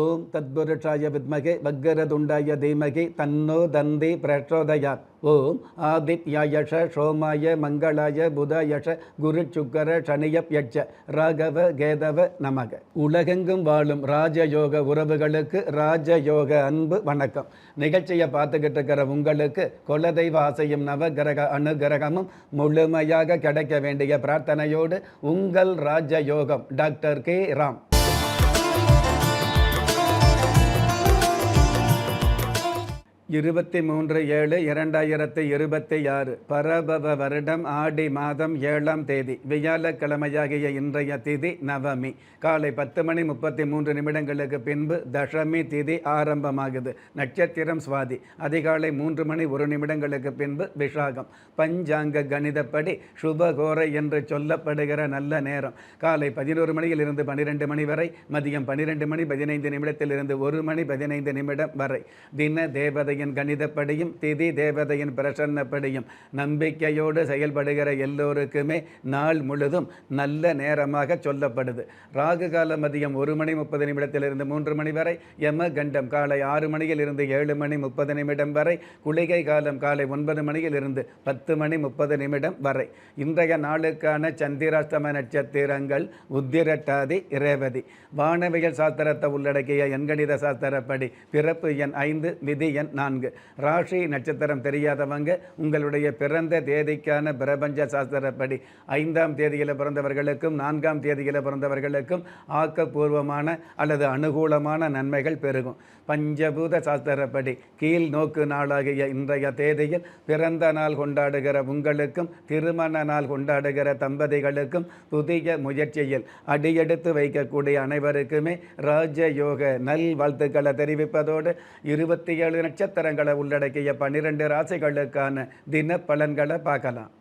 ஓம் தத்புருஷாய வித்மகே வக்கரதுண்டாய தீமகி தன்னோ தந்தி பிரச்சோதயாத். ஓம் ஆதித்யாயஷ சோமாய மங்களாய புதாயஷ குரு சுக்கர சனியப்யட்ச ராகவ கேதவ நமக. உலகெங்கும் வாழும் ராஜயோக உறவுகளுக்கு ராஜயோக அன்பு வணக்கம். நிகழ்ச்சியை பார்த்துக்கிட்டு இருக்கிற உங்களுக்கு குலதெய்வ ஆசையும் நவகிரக அனுகிரகமும் முழுமையாக கிடைக்க வேண்டிய பிரார்த்தனையோடு உங்கள் ராஜயோகம் டாக்டர் கே ராம். 23/7/2026 பரபவ வருடம் ஆடி மாதம் 7ஆம் தேதி வியாழக்கிழமையாகிய இன்றைய திதி நவமி. காலை 10:33 பின்பு தசமி திதி ஆரம்பமாகுது. நட்சத்திரம் சுவாதி. அதிகாலை 3:01 பின்பு விஷாகம். பஞ்சாங்க கணிதப்படி சுபகோரை என்று சொல்லப்படுகிற நல்ல நேரம் காலை 11 மணியிலிருந்து 12 மணி வரை, மதியம் 12:15 1 மணி 15 வரை. தின தேவதையின் கணிதப்படியும் திதி தேவதையின் பிரசன்னப்படியும் நம்பிக்கையோடு செயல்படுகிற எல்லோருக்குமே நாள் முழுதும் நல்ல நேரமாக சொல்லப்படுது. ராகு காலம் மதியம் 1:30 3 மணி வரை, யம கண்டம் காலை 6 மணியிலிருந்து 7:30 வரை, குளிகை காலம் காலை 9 மணியிலிருந்து 10:30 வரை. இன்றைய நாளுக்கான சந்திராஷ்டம நட்சத்திரங்கள் உத்திரட்டாதி, ரேவதி. வானவியல் சாஸ்திரத்தை உள்ளடக்கிய எண்கணித சாஸ்திரப்படி பிறப்பு எண் 5, விதி எண் 4. ராசி நட்சத்திரம் தெரியாதவங்க உங்களுடைய பிறந்த தேதிக்கான பிரபஞ்ச சாஸ்திரப்படி 5ஆம் தேதியில் பிறந்தவர்களுக்கும் 4ஆம் தேதியில் பிறந்தவர்களுக்கும் ஆக்கப்பூர்வமான அல்லது அனுகூலமான நன்மைகள் பெருகும். பஞ்சபூத சாஸ்திரப்படி கீழ் நோக்கு நாளாகிய இன்றைய தேதியில் பிறந்த நாள் கொண்டாடுகிற உங்களுக்கும் திருமண நாள் கொண்டாடுகிற தம்பதிகளுக்கும் புதிய முயற்சியில் அடியெடுத்து வைக்கக்கூடிய அனைவருக்குமே ராஜயோக நல் வாழ்த்துக்களை தெரிவிப்பதோடு 27 நட்சத்திரங்களை உள்ளடக்கிய 12 ராசிகளுக்கான தின பலன்களை பார்க்கலாம்.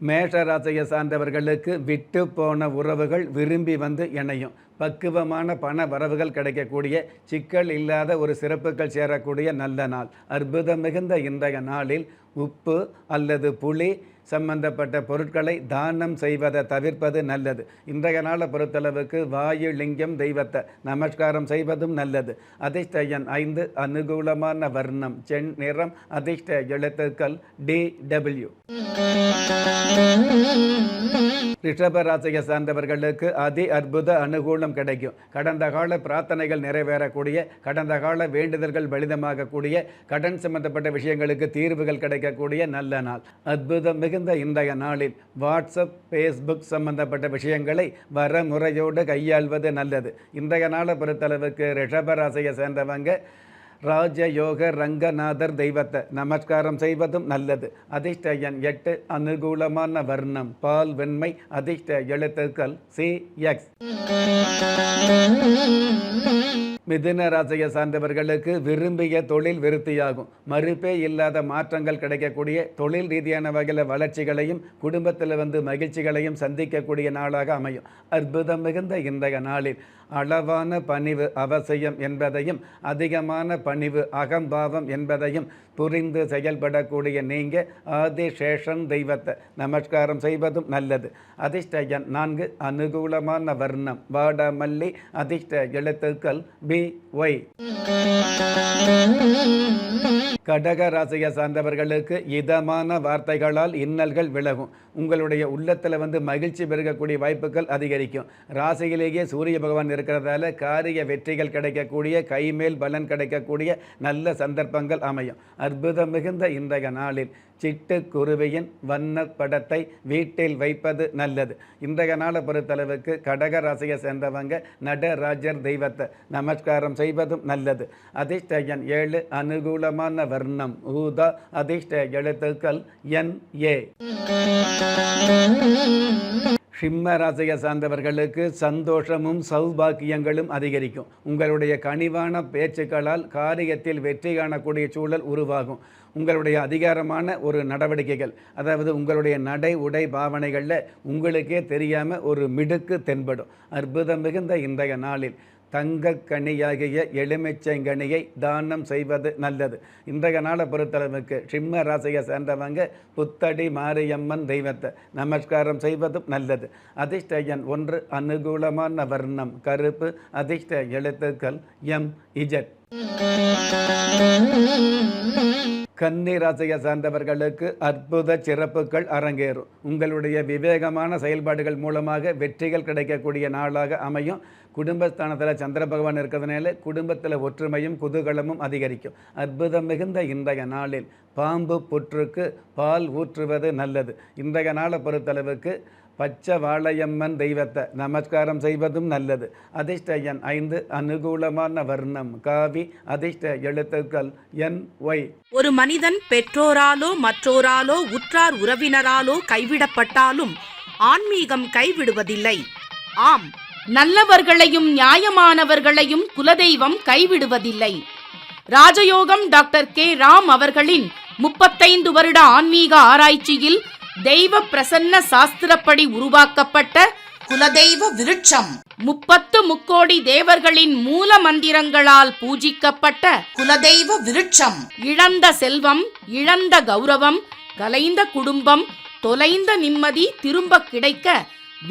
மேஷ ராசியை சார்ந்தவர்களுக்கு விட்டு போன உறவுகள் விரும்பி வந்து இணையும். பக்குவமான பண வரவுகள் கிடைக்கக்கூடிய, சிக்கல் இல்லாத ஒரு சிறப்புகள் சேரக்கூடிய நல்ல நாள். அற்புதம் மிகுந்த இன்றைய நாளில் உப்பு அல்லது புளி சம்பந்தப்பட்ட பொருட்களை தானம் செய்வதை தவிர்ப்பது நல்லது. இன்றைய நாளை பொறுத்தளவுக்கு வாயு லிங்கம் தெய்வத்தை நமஸ்காரம் செய்வதும் நல்லது. அதிர்ஷ்ட எண் 5, அனுகூலமான வர்ணம் சென் நிறம், அதிர்ஷ்ட எழுத்துக்கள் DW. ரிஷபராசியை சார்ந்தவர்களுக்கு அதி அற்புத அனுகூலம் கிடைக்கும். கடந்த கால பிரார்த்தனைகள் நிறைவேறக்கூடிய, கடந்த கால வேண்டுதல்கள் பலிதமாகக்கூடிய, கடன் சம்பந்தப்பட்ட விஷயங்களுக்கு தீர்வுகள் கிடைக்கக்கூடிய நல்ல நாள். அற்புதம் மிகுந்த இன்றைய நாளில் வாட்ஸ்அப், ஃபேஸ்புக் சம்பந்தப்பட்ட விஷயங்களை வரமுறையோடு கையாள்வது நல்லது. இன்றைய நாளை பொறுத்தளவுக்கு ரிஷபராசியை சேர்ந்தவங்க ராஜயோக ரங்கநாதர் தெய்வத்தை நமஸ்காரம் செய்வதும் நல்லது. அதிர்ஷ்ட எண் 8, அனுகூலமான வர்ணம் பால் வெண்மை, அதிர்ஷ்ட எழுத்துக்கள் CX. மிதுன ராசியை சார்ந்தவர்களுக்கு விரும்பிய தொழில் விருத்தியாகும். மறுப்பே இல்லாத மாற்றங்கள் கிடைக்கக்கூடிய, தொழில் ரீதியான வகையில் வளர்ச்சிகளையும் குடும்பத்தில் மகிழ்ச்சிகளையும் சந்திக்கக்கூடிய நாளாக அமையும். அற்புதம் மிகுந்த இன்றைய நாளில் அளவான பணிவு அவசியம் என்பதையும், அதிகமான பணிவு அகம்பாவம் என்பதையும் புரிந்து செயல்படக்கூடிய நீங்கள் ஆதிசேஷன் தெய்வத்தை நமஸ்காரம் செய்வதும் நல்லது. அதிர்ஷ்ட எண் 4, அனுகூலமான வர்ணம் வாடாமல்லி, அதிர்ஷ்ட எழுத்துக்கள் BY. கடக ராசியை சார்ந்தவர்களுக்கு இதமான வார்த்தைகளால் இன்னல்கள் விலகும். உங்களுடைய உள்ளத்தில் மகிழ்ச்சி பெருகக்கூடிய வாய்ப்புகள் அதிகரிக்கும். ராசியிலேயே சூரிய பகவான் இருக்கிறதால காரிய வெற்றிகள் கிடைக்கக்கூடிய, கைமேல் பலன் கிடைக்கக்கூடிய நல்ல சந்தர்ப்பங்கள் அமையும். அற்புதம் மிகுந்த இன்றைய நாளில் சிட்டுக்குருவியின் வண்ண படத்தை வீட்டில் வைப்பது நல்லது. இன்றைய நாளை பொறுத்தளவுக்கு கடக ராசியை சேர்ந்தவங்க நடராஜர் தெய்வத்தை நமஸ்காரம் செய்வதும் நல்லது. அதிர்ஷ்ட எண் 7, அனுகூலமான வர்ணம் ஊதா, அதிர்ஷ்ட எழுத்துக்கள் NA. சிம்ம ராசியை சார்ந்தவர்களுக்கு சந்தோஷமும் சௌபாக்கியங்களும் அதிகரிக்கும். உங்களுடைய கனிவான பேச்சுக்களால் காரியத்தில் வெற்றி காணக்கூடிய சூழல் உருவாகும். உங்களுடைய அதிகாரமான ஒரு நடவடிக்கைகள், அதாவது உங்களுடைய நடை உடை பாவனைகளில் உங்களுக்கே தெரியாமல் ஒரு மிடுக்கு தென்படும். அற்புதம் மிகுந்த இன்றைய நாளில் தங்கக்கனியாகிய எலுமிச்சங்கனியை தானம் செய்வது நல்லது. இன்றைய நாளை பொறுத்தளவுக்கு சிம்ம ராசியை சேர்ந்தவங்க புத்தடி மாரியம்மன் தெய்வத்தை நமஸ்காரம் செய்வதும் நல்லது. அதிர்ஷ்ட எண் 1, அனுகூலமான வர்ணம் கருப்பு, அதிர்ஷ்ட எழுத்துக்கள் எம் இஜட். கன்னி ராசியை சார்ந்தவர்களுக்கு அற்புத சிறப்புகள் அரங்கேறும். உங்களுடைய விவேகமான செயல்பாடுகள் மூலமாக வெற்றிகள் கிடைக்கக்கூடிய நாளாக அமையும். குடும்பஸ்தானத்தில் சந்திர பகவான் இருக்கிறதுனால குடும்பத்தில் ஒற்றுமையும் குதூகலமும் அதிகரிக்கும். அற்புதம் மிகுந்த இன்றைய நாளில் பாம்பு புற்றுக்கு பால் ஊற்றுவது நல்லது. இன்றைய நாளை பொறுத்தளவுக்கு பச்சை வாழையம்மன் தெய்வத்தை நமஸ்காரம் செய்வதும் நல்லது. அதிர்ஷ்ட எண் 5, அனுகூலமான வர்ணம் காவி, அதிர்ஷ்ட எழுத்துக்கள் என் ஒய். ஒரு மனிதன் பெற்றோராலோ மற்றோராலோ உற்றார் உறவினராலோ கைவிடப்பட்டாலும் ஆன்மீகம் கைவிடுவதில்லை. ஆம், நல்லவர்களையும் நியாயமானவர்களையும் குலதெய்வம் கைவிடுவதில்லை. ராஜயோகம் டாக்டர் கே ராம் அவர்களின் 35 வருட ஆன்மீக ஆராய்ச்சியில் தெய்வ பிரசன்ன சாஸ்திரப்படி உருவாக்கப்பட்ட குலதெய்வ விருட்சம், 30 முக்கோடி தேவர்களின் மூல மந்திரங்களால் பூஜிக்கப்பட்ட குலதெய்வ விருட்சம், இழந்த செல்வம், இழந்த கௌரவம், கலைந்த குடும்பம், தொலைந்த நிம்மதி திரும்ப கிடைக்க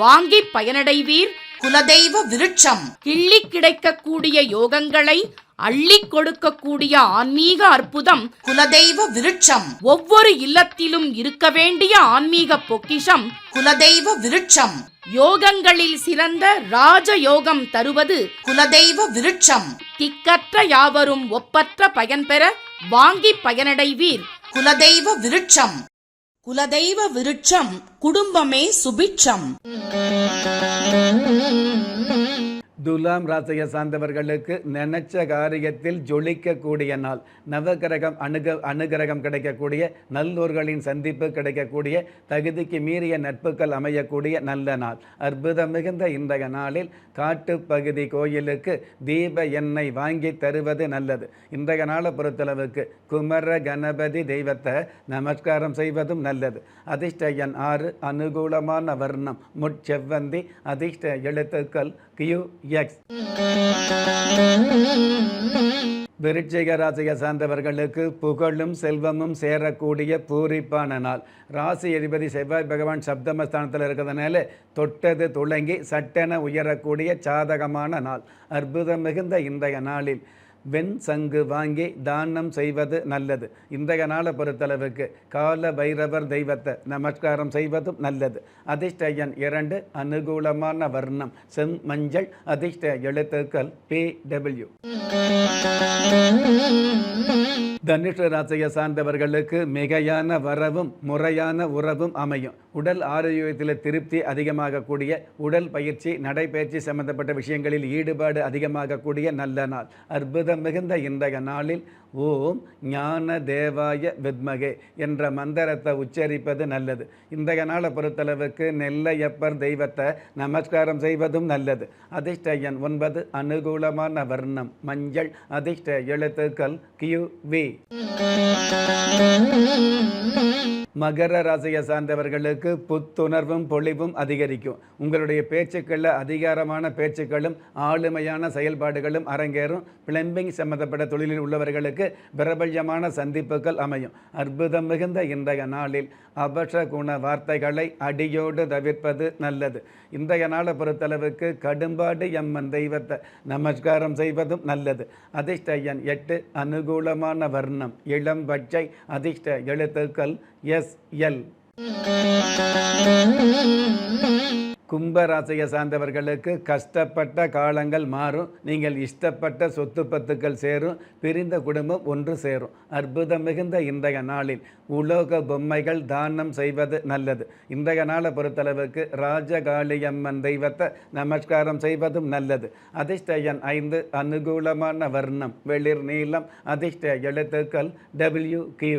வாங்கி பயனடைவீர். குலதெய்வ விருட்சம் கிள்ளி கிடைக்கக்கூடிய யோகங்களை அள்ளி கொடுக்கக்கூடிய ஆன்மீக அற்புதம் குலதெய்வ விருட்சம். ஒவ்வொரு இல்லத்திலும் இருக்க வேண்டிய ஆன்மீக பொக்கிஷம் குலதெய்வ விருட்சம். யோகங்களில் சிறந்த ராஜயோகம் தருவது குலதெய்வ விருட்சம். திக்கற்ற யாவரும் ஒப்பற்ற பயன்பெற வாங்கி பயனடைவீர். குலதெய்வ விருட்சம். குலதெய்வ விருட்சம் குடும்பமே சுபிட்சம். துலாம் ராசியை சார்ந்தவர்களுக்கு நினைச்ச காரியத்தில் ஜொலிக்கக்கூடிய நாள். நவகிரகம் அனுகிரகம் கிடைக்கக்கூடிய, நல்லோர்களின் சந்திப்பு கிடைக்கக்கூடிய, தகுதிக்கு மீறிய நட்புகள் அமையக்கூடிய நல்ல நாள். அற்புதம் மிகுந்த இன்றைய நாளில் காட்டுப்பகுதி கோயிலுக்கு தீப எண்ணெய் வாங்கி தருவது நல்லது. இன்றைய நாளை பொறுத்தளவுக்கு குமர கணபதி தெய்வத்தை நமஸ்காரம் செய்வதும் நல்லது. அதிர்ஷ்ட எண் 6, அனுகூலமான வர்ணம் முட்செவ்வந்தி, அதிர்ஷ்ட எழுத்துக்கள் கியூ எக்ஸ். விருச்சிக ராசியை சார்ந்தவர்களுக்கு புகழும் செல்வமும் சேரக்கூடிய பூரிப்பான நாள். ராசி அதிபதி செவ்வாய் பகவான் சப்தமஸ்தானத்தில் இருக்கிறதுனால தொட்டது துளங்கி சட்டென உயரக்கூடிய சாதகமான நாள். அற்புதம் மிகுந்த இன்றைய நாளில் வெண் சங்கு வாங்கி தானம் செய்வது நல்லது. இன்றைய நாளை பொறுத்தளவுக்கு கால பைரவர் தெய்வத்தை நமஸ்காரம் செய்வதும் நல்லது. அதிர்ஷ்ட எண் 2, அனுகூலமான வர்ணம் செம் மஞ்சள், அதிர்ஷ்ட எழுத்துக்கள் PW. தனுஷ ராசியை சார்ந்தவர்களுக்கு மிகையான வரவும் முறையான உறவும் அமையும். உடல் ஆரோக்கியத்தில் திருப்தி அதிகமாகக்கூடிய, உடல் பயிற்சி நடைபயிற்சி சம்பந்தப்பட்ட விஷயங்களில் ஈடுபாடு அதிகமாகக்கூடிய நல்ல நாள். அற்புதம் மிகுந்த இன்றைய நாளில் ஓம் ஞான தேவாய வித்மகே என்ற மந்திரத்தை உச்சரிப்பது நல்லது. இன்றைய நாளை பொறுத்தளவுக்கு நெல்லையப்பர் தெய்வத்தை நமஸ்காரம் செய்வதும் நல்லது. அதிர்ஷ்ட எண் 9, அனுகூலமான வர்ணம் மஞ்சள், அதிர்ஷ்ட எழுத்துக்கள் QV. மகர ராசியை சார்ந்தவர்களுக்கு புத்துணர்வும் பொலிவும் அதிகரிக்கும். உங்களுடைய பேச்சுக்களில் அதிகாரமான பேச்சுக்களும் ஆளுமையான செயல்பாடுகளும் அரங்கேறும். பிளம்பிங் சம்பந்தப்பட்ட தொழிலில் உள்ளவர்களுக்கு பிரபல்யமான சந்திப்புகள் அமையும். அற்புதம் மிகுந்த இன்றைய நாளில் அபசகுண வார்த்தைகளை அடியோடு தவிர்ப்பது நல்லது. இன்றைய நாளை பொறுத்தளவுக்கு கடும்பாடு எம்மன் தெய்வத்தை நமஸ்காரம் செய்வதும் நல்லது. அதிர்ஷ்ட எண் 8, அனுகூலமான வர்ணம் இளம் பச்சை, அதிர்ஷ்ட எழுத்துக்கள் SL. கும்பராசியை சார்ந்தவர்களுக்கு கஷ்டப்பட்ட காலங்கள் மாறும். நீங்கள் இஷ்டப்பட்ட சொத்து பத்துக்கள் சேரும். பிரிந்த குடும்பம் ஒன்று சேரும். அற்புதம் மிகுந்த இன்றைய நாளில் உலோக பொம்மைகள் தானம் செய்வது நல்லது. இன்றைய நாளை பொறுத்தளவுக்கு ராஜகாளியம்மன் தெய்வத்தை நமஸ்காரம் செய்வதும் நல்லது. அதிர்ஷ்ட எண் 5, அனுகூலமான வர்ணம் வெளிர் நீளம், அதிர்ஷ்ட எழுத்துக்கள் WQ.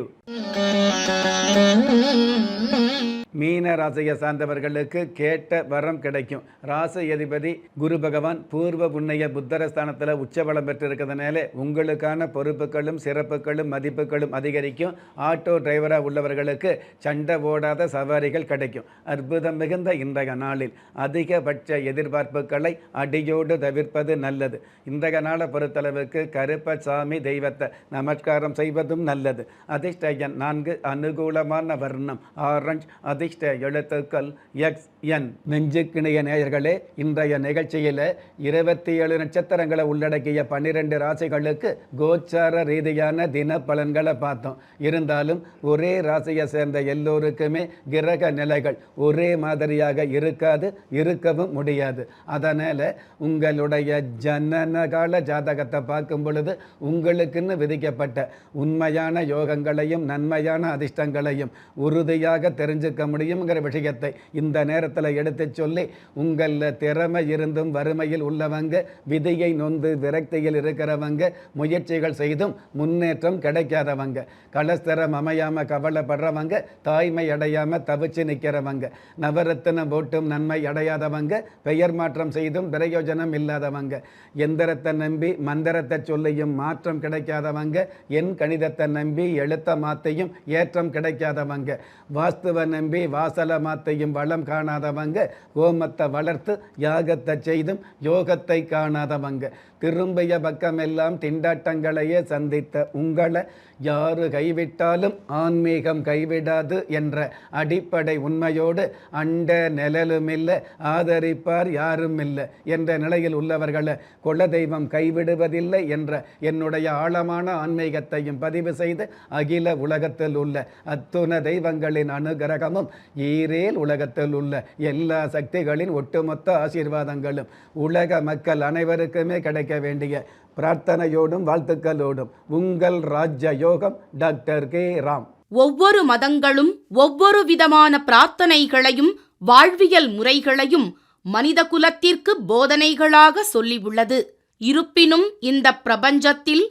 மீன ராசியை சார்ந்தவர்களுக்கு கேட்ட வரம் கிடைக்கும். ராசி அதிபதி குரு பகவான் பூர்வ புண்ணிய புத்தரஸ்தானத்தில் உச்சபலம் பெற்றிருக்கிறதுனால உங்களுக்கான பொறுப்புகளும் சிறப்புகளும் மதிப்புகளும் அதிகரிக்கும். ஆட்டோ டிரைவராக உள்ளவர்களுக்கு சண்டை ஓடாத சவாரிகள் கிடைக்கும். அற்புதம் மிகுந்த இன்றைய நாளில் அதிகபட்ச எதிர்பார்ப்புகளை அடியோடு தவிர்ப்பது நல்லது. இன்றைய நாளை பொறுத்தளவுக்கு கருப்பசாமி தெய்வத்தை நமஸ்காரம் செய்வதும் நல்லது. அதிர்ஷ்ட எண் 4, அனுகூலமான வர்ணம் ஆரஞ்சு, அதிர்ஷ்ட எழுத்துக்கள் XN. நெஞ்சுக்கிணைய நேயர்களே, இன்றைய நிகழ்ச்சியில் 27 நட்சத்திரங்களை உள்ளடக்கிய 12 ராசிகளுக்கு கோச்சார ரீதியான தின பலன்களை பார்த்தோம். இருந்தாலும் ஒரே ராசியை சேர்ந்த எல்லோருக்குமே கிரக நிலைகள் ஒரே மாதிரியாக இருக்காது, இருக்கவும் முடியாது. அதனால் உங்களுடைய ஜனனகால ஜாதகத்தை பார்க்கும் பொழுது உங்களுக்குன்னு விதிக்கப்பட்ட உண்மையான யோகங்களையும் நன்மையான அதிர்ஷ்டங்களையும் உறுதியாக தெரிஞ்சுக்க முடியுங்கிற விஷயத்தை இந்த நேரத்தில் எடுத்து சொல்லி, உங்களில் திறமை இருந்தும் வறுமையில் உள்ளவங்க, விதியை நொந்து விரக்தியில் இருக்கிறவங்க, முயற்சிகள் செய்தும் முன்னேற்றம் கிடைக்காதவங்க, கலஸ்தரம் அமையாமல் கவலைப்படுறவங்க, தாய்மை அடையாமல் தவிச்சு நிற்கிறவங்க, நவரத்தினம் போட்டும் நன்மை அடையாதவங்க, பெயர் மாற்றம் செய்தும் பிரயோஜனம் இல்லாதவங்க, எந்திரத்தை நம்பி மந்திரத்தை சொல்லியும் மாற்றம் கிடைக்காதவங்க, என் கணிதத்தை நம்பி எழுத்த மாத்தையும் ஏற்றம் கிடைக்காதவங்க, வாஸ்துவை நம்பி வாசல மாத்தையும் வளம் காணாதவங்க, ஹோமத்தை வளர்த்து யாகத்தை செய்தும் யோகத்தை காணாதவங்க, திரும்பிய பக்கமெல்லாம் திண்டாட்டங்களையே சந்தித்த உங்களை யாரு கைவிட்டாலும் ஆன்மீகம் கைவிடாது என்ற அடிப்படை உண்மையோடு அண்ட நிழலுமில்லை, ஆதரிப்பார் யாரும் இல்லை என்ற நிலையில் உள்ளவர்களை குலதெய்வம் கைவிடுவதில்லை என்ற என்னுடைய ஆழமான ஆன்மீகத்தையும் பதிவு செய்து அகில உலகத்தில் உள்ள அத்துண தெய்வங்களின் அனுகிரகமும் ஈரேல் உலகத்தில் உள்ள எல்லா சக்திகளின் ஒட்டுமொத்த ஆசீர்வாதங்களும் உலக மக்கள் அனைவருக்குமே கிடைக்க வேண்டிய பிரார்த்தனையோடும் வாழ்த்துக்களோடும் உங்கள் ராஜ்ய யோகம் டாக்டர் கே ராம். ஒவ்வொரு மதங்களும் ஒவ்வொரு விதமான பிரார்த்தனைகளையும் வாழ்வியல் முறைகளையும் மனித குலத்திற்கு போதனைகளாக சொல்லியுள்ளது. இருப்பினும் இந்த பிரபஞ்சத்தில்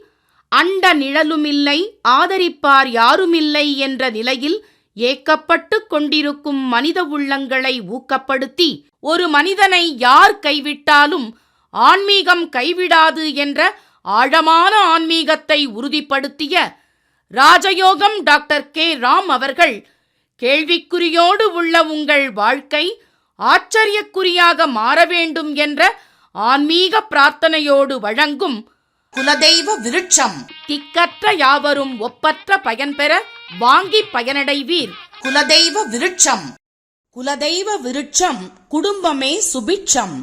அண்ட நிழலுமில்லை, ஆதரிப்பார் யாருமில்லை என்ற நிலையில் ஏக்கப்பட்டு கொண்டிருக்கும் மனித உள்ளங்களை ஊக்கப்படுத்தி, ஒரு மனிதனை யார் கைவிட்டாலும் ஆன்மீகம் கைவிடாது என்ற ஆழமான ஆன்மீகத்தை உறுதிப்படுத்திய ராஜயோகம் டாக்டர் கே ராம் அவர்கள், கேள்விக்குறியோடு உள்ள உங்கள் வாழ்க்கை ஆச்சரியக்குறியாக மாற வேண்டும் என்ற ஆன்மீக பிரார்த்தனையோடு வழங்கும் குலதெய்வ விருட்சம். திக்கற்ற யாவரும் ஒப்பற்ற பயன்பெற வாங்கி பயனடைவீர். குலதெய்வ விருட்சம். குலதெய்வ விருட்சம் குடும்பமே சுபிட்சம்.